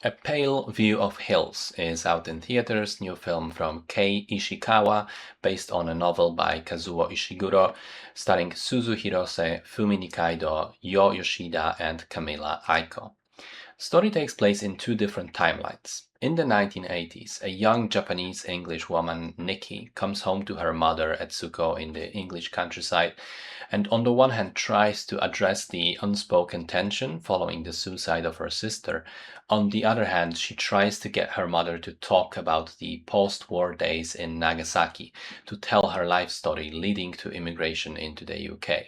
A Pale View of Hills is out in theaters, new film from Kei Ishikawa, based on a novel by Kazuo Ishiguro, starring Suzu Hirose, Fumi Nikaido, Yo Yoshida, and Camila Aiko. Story takes place in two different timelines. In the 1980s, a young Japanese English woman, Nikki, comes home to her mother Etsuko in the English countryside, and on the one hand tries to address the unspoken tension following the suicide of her sister. On the other hand, she tries to get her mother to talk about the post-war days in Nagasaki, to tell her life story leading to immigration into the UK.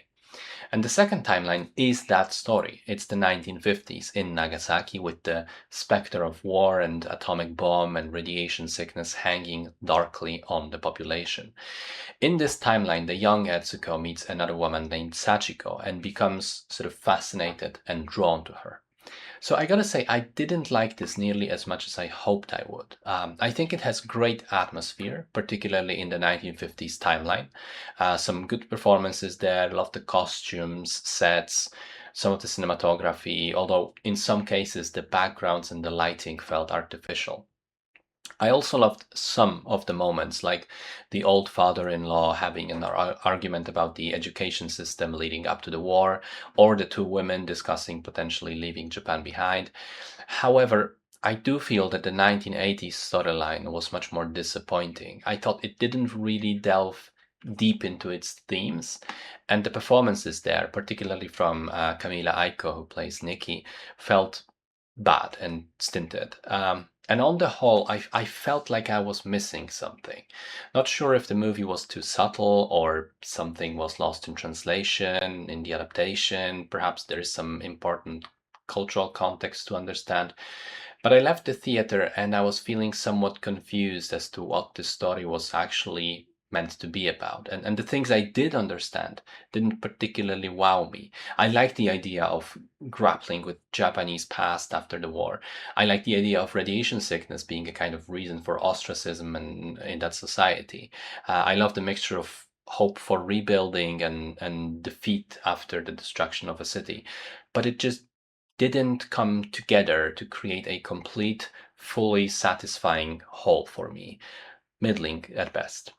And the second timeline is that story. It's the 1950s in Nagasaki with the specter of war and atomic bomb and radiation sickness hanging darkly on the population. In this timeline, the young Etsuko meets another woman named Sachiko and becomes sort of fascinated and drawn to her. So I gotta say, I didn't like this nearly as much as I hoped I would. I think it has great atmosphere, particularly in the 1950s timeline. Some good performances there, love the costumes, sets, some of the cinematography, although in some cases the backgrounds and the lighting felt artificial. I also loved some of the moments, like the old father-in-law having an argument about the education system leading up to the war, or the two women discussing potentially leaving Japan behind. However, I do feel that the 1980s storyline was much more disappointing. I thought it didn't really delve deep into its themes, and the performances there, particularly from Camila Aiko, who plays Nikki, felt bad and stinted. And on the whole, I felt like I was missing something. Not sure if the movie was too subtle or something was lost in translation, in the adaptation. Perhaps there is some important cultural context to understand. But I left the theater and I was feeling somewhat confused as to what the story was actually meant to be about. And the things I did understand didn't particularly wow me. I like the idea of grappling with Japanese past after the war. I like the idea of radiation sickness being a kind of reason for ostracism in that society. I love the mixture of hope for rebuilding and defeat after the destruction of a city. But it just didn't come together to create a complete, fully satisfying whole for me. Middling at best.